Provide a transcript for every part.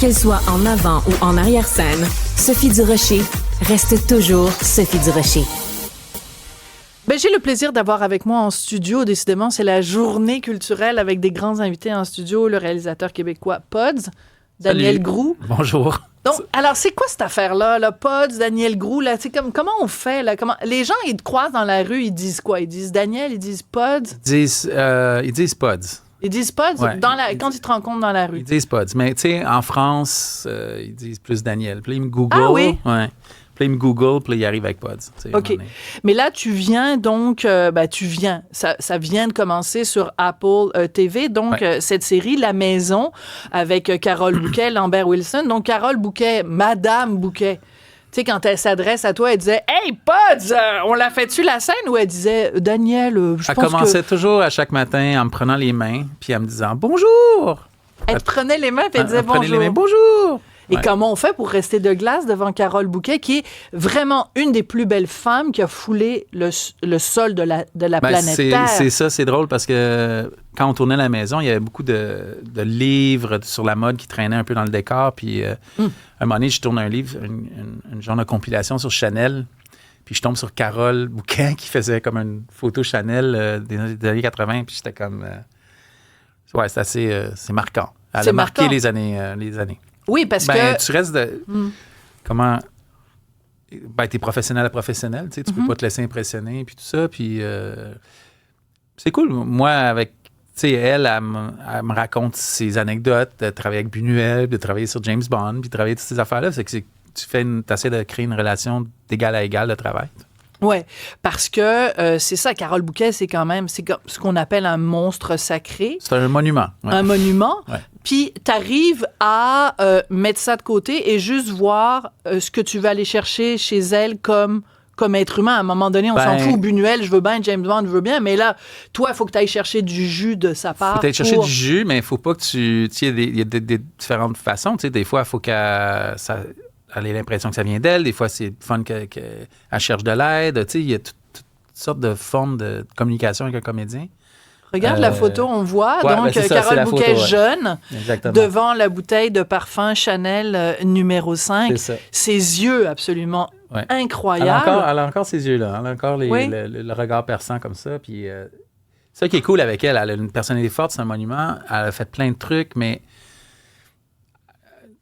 Qu'elle soit en avant ou en arrière-scène, Sophie Durocher reste toujours Sophie Durocher. Ben, j'ai le plaisir d'avoir avec moi en studio, décidément, c'est la journée culturelle avec des grands invités en studio, le réalisateur québécois Pods, Daniel Groulx. Bonjour. Donc, alors, c'est quoi cette affaire-là, là, Pods, Daniel Groulx, là, comment on fait, là, les gens, ils te croisent dans la rue, ils disent quoi? Ils disent Daniel, ils disent Pods? Ils disent Pods. Ils disent Pods Ouais. Quand ils te rencontrent dans la rue? Ils disent Pods. Mais tu sais, en France, ils disent plus Daniel. Puis là, ils me Google. Ah oui? Ouais. Puis là, ils me Google, puis là, ils arrivent avec Pods. OK. Mais là, tu viens donc, ça vient de commencer sur Apple TV, donc cette série La Maison avec Carole Bouquet, Lambert Wilson. Donc, Carole Bouquet, Madame Bouquet. Tu sais, quand elle s'adresse à toi, elle disait « Hey, Pods, on l'a fait-tu la scène? » Ou elle disait « Daniel, je pense que... » Elle commençait toujours à chaque matin en me prenant les mains, puis en me disant « Bonjour! » Elle te prenait les mains, puis elle disait « Elle prenait Bonjour. » les mains, « Bonjour! » Et comment on fait pour rester de glace devant Carole Bouquet, qui est vraiment une des plus belles femmes qui a foulé le sol de la planète Terre? C'est ça, c'est drôle parce que quand on tournait La Maison, il y avait beaucoup de livres sur la mode qui traînaient un peu dans le décor. Puis à un moment donné, je tourne un livre, une genre de compilation sur Chanel. Puis je tombe sur Carole Bouquet qui faisait comme une photo Chanel des années 80. Puis j'étais comme... ouais, c'est assez... c'est marquant. Elle a marqué les années. Oui, parce que... Tu restes de... Comment... Ben, t'es professionnel à professionnel, tu sais, tu peux pas te laisser impressionner, puis tout ça, puis... c'est cool. Moi, avec... Tu sais, elle me raconte ses anecdotes de travailler avec Buñuel, de travailler sur James Bond, puis de travailler toutes ces affaires-là. C'est que tu essaies de créer une relation d'égal à égal de travail. Oui, parce que c'est ça, Carole Bouquet, c'est ce qu'on appelle un monstre sacré. C'est un monument. Ouais. Un monument. Ouais. Puis, tu arrives à mettre ça de côté et juste voir ce que tu vas aller chercher chez elle comme être humain. À un moment donné, on s'en fout. Buñuel, je veux bien. James Bond, je veux bien. Mais là, toi, il faut que tu ailles chercher du jus de sa part. Il faut que tu ailles chercher du jus, mais il ne faut pas que tu... Il y a des différentes façons. Tu sais, des fois, il faut qu'elle ait l'impression que ça vient d'elle. Des fois, c'est fun qu'elle cherche de l'aide. Tu sais, il y a toutes sortes de formes de communication avec un comédien. Regarde la photo, on voit donc Carole Bouquet jeune, devant la bouteille de parfum Chanel numéro 5. Ses yeux absolument incroyables. Elle a encore ses yeux-là. Elle a encore le regard perçant comme ça. Puis, ça qui est cool avec elle, elle a une personnalité forte, c'est un monument. Elle a fait plein de trucs, mais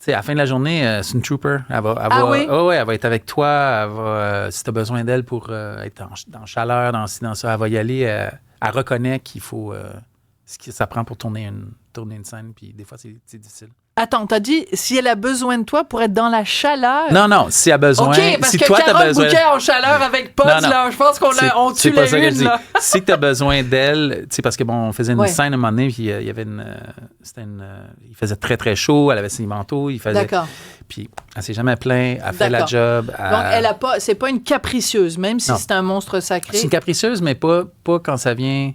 à la fin de la journée, c'est une trooper. Elle va être avec toi. Si tu as besoin d'elle pour être dans chaleur, dans ça, elle va y aller. Elle reconnaît qu'il faut ce que ça prend pour tourner une scène, puis des fois, c'est difficile. Attends, t'as dit si elle a besoin de toi pour être dans la chaleur? Non, si elle a besoin... OK, parce si que toi, Carole Bouquet en chaleur avec Pods, là, je pense qu'on tue les une, là. Si tu as besoin d'elle, tu sais, parce que bon, on faisait une scène à un moment donné, puis il y avait il faisait très, très chaud, elle avait ses manteaux, D'accord. Puis elle s'est jamais plainte, elle fait la job. Donc, c'est pas une capricieuse, même si c'est un monstre sacré. C'est une capricieuse, mais pas quand ça vient...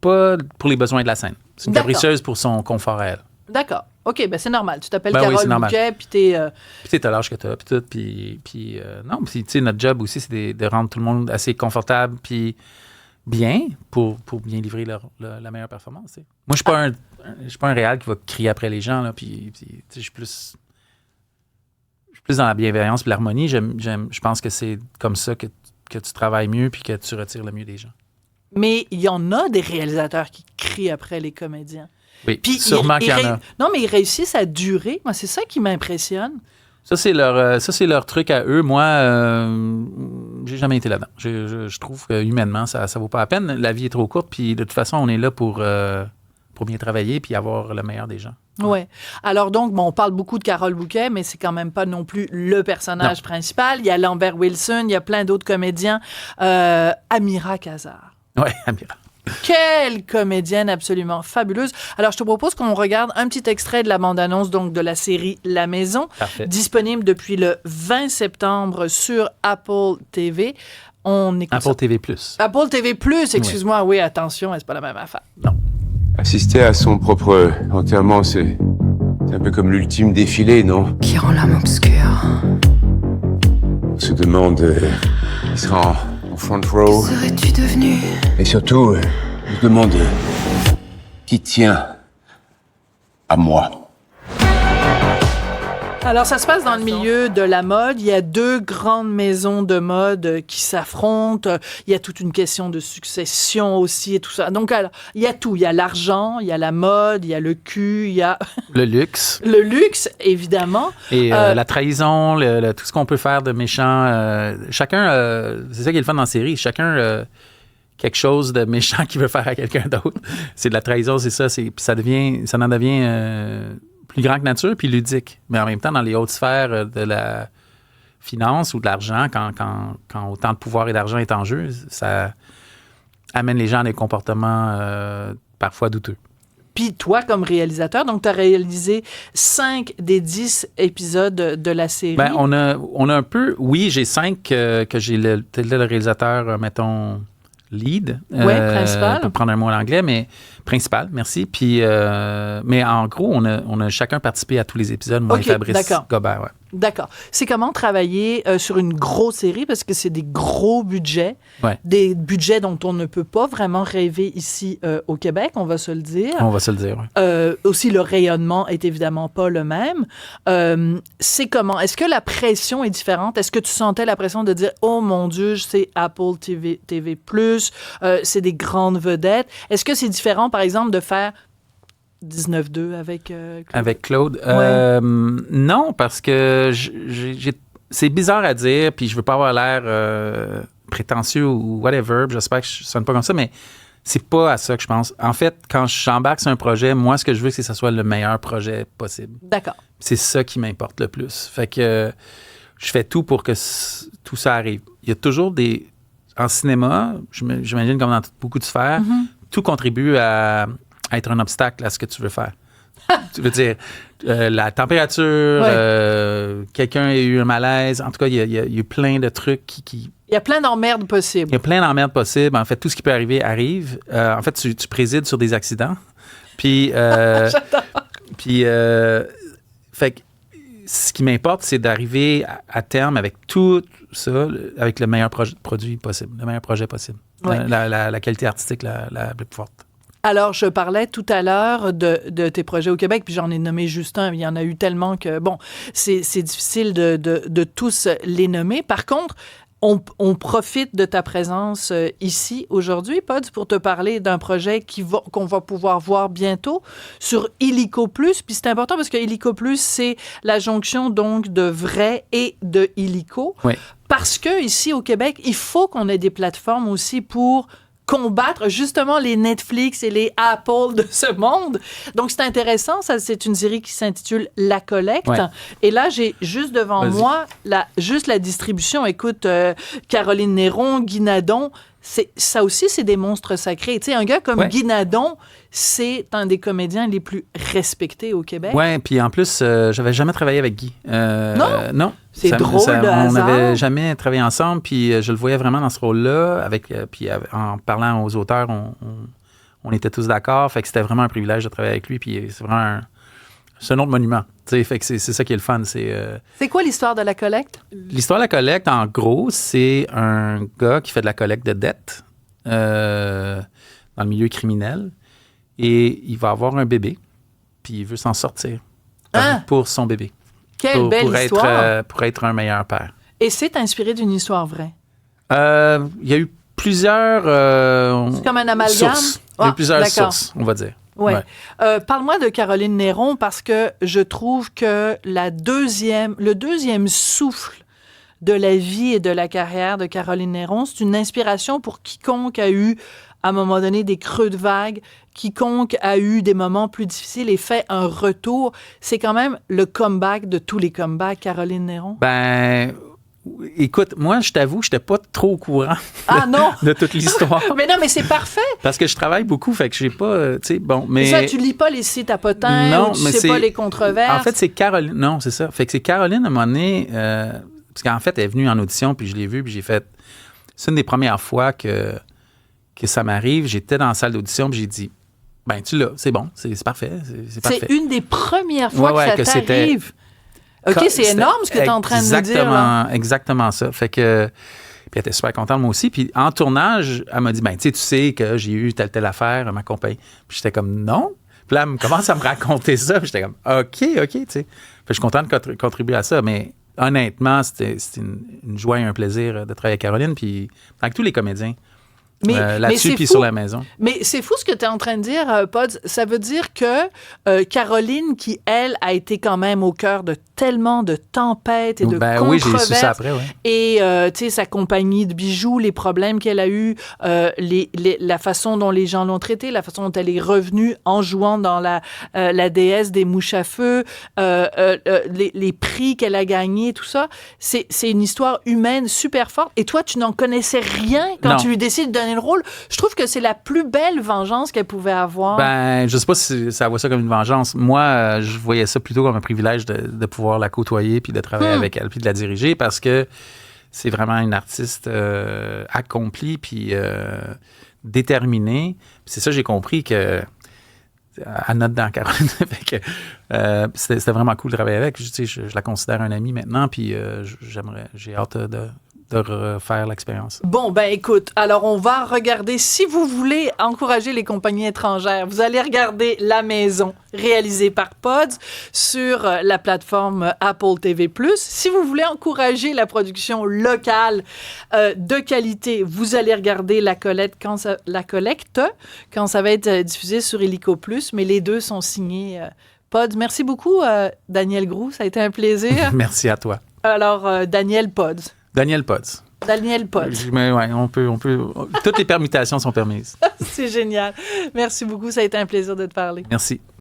Pas pour les besoins de la scène. C'est une capricieuse pour son confort à elle. D'accord. OK, ben c'est normal. Tu t'appelles Carole Bouquet, puis t'es... Puis t'as l'âge que t'as, puis tout, puis non, puis tu sais, notre job aussi, c'est de rendre tout le monde assez confortable, puis bien, pour bien livrer la meilleure performance, t'sais. Moi, je suis pas un réal qui va crier après les gens, là, puis je suis plus dans la bienveillance et l'harmonie. Je pense que c'est comme ça que tu travailles mieux, puis que tu retires le mieux des gens. Mais il y en a des réalisateurs qui crient après les comédiens. Oui, puis sûrement qu'il y en a. Non, mais ils réussissent à durer. Moi, c'est ça qui m'impressionne. Ça, c'est leur truc à eux. Moi, j'ai jamais été là-dedans. Je trouve que humainement, ça vaut pas la peine. La vie est trop courte, puis de toute façon, on est là pour bien travailler puis avoir le meilleur des gens. Oui. Alors donc, on parle beaucoup de Carole Bouquet, mais c'est quand même pas non plus le personnage principal. Il y a Lambert Wilson, il y a plein d'autres comédiens. Amira Khazar. Oui, Amira. Quelle comédienne absolument fabuleuse. Alors, je te propose qu'on regarde un petit extrait de la bande-annonce donc de la série La Maison, disponible depuis le 20 septembre sur Apple TV. On écoute Apple TV+. Apple TV+, excuse-moi. Oui, attention, c'est pas la même affaire. Non. Assister à son propre enterrement, c'est un peu comme l'ultime défilé, non? Qui rend l'âme obscure. On se demande qui sera en front row. Que serais-tu devenu? Et surtout, on se demande qui tient à moi. Alors, ça se passe dans le milieu de la mode. Il y a 2 grandes maisons de mode qui s'affrontent. Il y a toute une question de succession aussi et tout ça. Donc, alors, il y a tout. Il y a l'argent, il y a la mode, il y a le cul, il y a... Le luxe. Le luxe, évidemment. Et la trahison, tout ce qu'on peut faire de méchant. Chacun, c'est ça qui est le fun dans la série. Chacun... quelque chose de méchant qu'il veut faire à quelqu'un d'autre. C'est de la trahison, c'est ça. Puis ça en devient plus grand que nature, puis ludique. Mais en même temps, dans les hautes sphères de la finance ou de l'argent, quand autant de pouvoir et d'argent est en jeu, ça amène les gens à des comportements parfois douteux. Puis toi, comme réalisateur, donc tu as réalisé 5 des 10 épisodes de la série. Ben, on a un peu... Oui, j'ai 5 que j'ai le réalisateur, mettons... lead. Oui, principal. Pour prendre un mot en anglais, mais principal, merci. Puis, mais en gros, on a chacun participé à tous les épisodes, moi et Fabrice Gobert. Ouais. D'accord. C'est comment travailler sur une grosse série, parce que c'est des gros budgets, des budgets dont on ne peut pas vraiment rêver ici au Québec, on va se le dire. On va se le dire, oui. Aussi, le rayonnement est évidemment pas le même. C'est comment? Est-ce que la pression est différente? Est-ce que tu sentais la pression de dire « Oh mon Dieu, c'est Apple TV+, c'est des grandes vedettes ». Est-ce que c'est différent, par exemple, de faire 19-2 avec Claude? Avec Claude? Ouais. Non, parce que c'est bizarre à dire, puis je veux pas avoir l'air prétentieux ou whatever, j'espère que je sonne pas comme ça, mais c'est pas à ça que je pense. En fait, quand j'embarque sur un projet, moi, ce que je veux, c'est que ce soit le meilleur projet possible. D'accord. C'est ça qui m'importe le plus. Fait que je fais tout pour que tout ça arrive. Il y a toujours en cinéma, j'imagine comme dans beaucoup de sphères, tout contribue à être un obstacle à ce que tu veux faire. Tu veux dire, la température, quelqu'un a eu un malaise. En tout cas, il y a eu plein de trucs qui... Il y a plein d'emmerdes possibles. Il y a plein d'emmerdes possibles. En fait, tout ce qui peut arriver arrive. En fait, tu présides sur des accidents. Puis... puis fait que ce qui m'importe, c'est d'arriver à terme avec tout ça, avec le meilleur produit possible, le meilleur projet possible. Ouais. La qualité artistique la plus forte. Alors, je parlais tout à l'heure de tes projets au Québec, puis j'en ai nommé juste un. Il y en a eu tellement que, bon, c'est difficile de tous les nommer. Par contre, on profite de ta présence ici aujourd'hui, Pods, pour te parler d'un projet qu'on va pouvoir voir bientôt sur Illico+. Puis c'est important parce que Illico+, c'est la jonction donc de Vrai et de Illico. Oui. Parce que ici au Québec, il faut qu'on ait des plateformes aussi pour combattre justement les Netflix et les Apple de ce monde. Donc, c'est intéressant. Ça, c'est une série qui s'intitule La Collecte. Ouais. Et là, j'ai juste devant moi la distribution. Écoute, Caroline Néron, Guy Nadon, ça aussi, c'est des monstres sacrés. Tu sais, un gars comme Guy Nadon, c'est un des comédiens les plus respectés au Québec. Oui, puis en plus, j'avais jamais travaillé avec Guy. Non. C'est drôle de hasard. On n'avait jamais travaillé ensemble, puis je le voyais vraiment dans ce rôle-là. Puis en parlant aux auteurs, on était tous d'accord. Fait que c'était vraiment un privilège de travailler avec lui. Puis c'est vraiment c'est un autre monument. Fait que c'est ça qui est le fun. C'est quoi l'histoire de La Collecte? L'histoire de La Collecte, en gros, c'est un gars qui fait de la collecte de dettes dans le milieu criminel. Et il va avoir un bébé, puis il veut s'en sortir pour son bébé. Quelle belle histoire! Pour être un meilleur père. Et c'est inspiré d'une histoire vraie? Il y a eu plusieurs c'est comme un amalgame? Sources. Il y a eu plusieurs sources, on va dire. Ouais. Parle-moi de Caroline Néron, parce que je trouve que le deuxième souffle de la vie et de la carrière de Caroline Néron, c'est une inspiration pour quiconque a eu, à un moment donné, des creux de vague, quiconque a eu des moments plus difficiles et fait un retour. C'est quand même le comeback de tous les comebacks, Caroline Néron. Ben, écoute, moi, je t'avoue, je n'étais pas trop au courant de toute l'histoire. Mais non, mais c'est parfait. Parce que je travaille beaucoup, fait que je n'ai pas, tu sais, bon, mais... Ça, tu lis pas les sites à potins, non, tu sais pas les controverses. En fait, c'est Caroline, non, c'est ça. Fait que c'est Caroline, à un moment donné, parce qu'en fait, elle est venue en audition, puis je l'ai vue, puis j'ai fait... C'est une des premières fois que ça m'arrive. J'étais dans la salle d'audition, puis j'ai dit, ben, tu l'as, c'est bon, c'est parfait, c'est parfait. C'est une des premières fois que ça t'arrive. OK, c'est énorme ce que tu es en train de nous dire. Là. Exactement ça. Fait que, puis elle était super contente, moi aussi. Puis en tournage, elle m'a dit, ben, tu sais que j'ai eu telle affaire à ma compagnie. Puis j'étais comme, non. Puis là, elle commence à me raconter ça. Puis j'étais comme, OK, tu sais. Fait que je suis content de contribuer à ça, mais honnêtement, c'était une joie et un plaisir de travailler avec Caroline, puis avec tous les comédiens. Là-dessus, puis sur la maison. Mais c'est fou ce que tu es en train de dire, Pods. Ça veut dire que Caroline, qui, elle, a été quand même au cœur de tellement de tempêtes et de controverses. Oui, j'ai su ça après, oui. Et, tu sais, sa compagnie de bijoux, les problèmes qu'elle a eus, la façon dont les gens l'ont traitée, la façon dont elle est revenue en jouant dans la déesse des mouches à feu, les prix qu'elle a gagnés, tout ça. C'est une histoire humaine super forte. Et toi, tu n'en connaissais rien quand tu lui décides de donner le rôle. Je trouve que c'est la plus belle vengeance qu'elle pouvait avoir. Je sais pas si ça voit ça comme une vengeance. Moi, je voyais ça plutôt comme un privilège de pouvoir la côtoyer puis de travailler avec elle puis de la diriger parce que c'est vraiment une artiste accomplie puis déterminée. Puis c'est ça, j'ai compris que à note dans Caroline. C'était vraiment cool de travailler avec. Je la considère un ami maintenant puis j'ai hâte de refaire l'expérience. Bon, écoute, alors on va regarder, si vous voulez encourager les compagnies étrangères, vous allez regarder La Maison, réalisée par Pods, sur la plateforme Apple TV+. Si vous voulez encourager la production locale de qualité, vous allez regarder La Collecte quand ça va être diffusé sur Illico+, mais les deux sont signés Pods. Merci beaucoup, Daniel Groux, ça a été un plaisir. Merci à toi. Alors, Daniel Pods. Daniel Pods. Mais ouais, on peut. Toutes les permutations sont permises. C'est génial. Merci beaucoup. Ça a été un plaisir de te parler. Merci.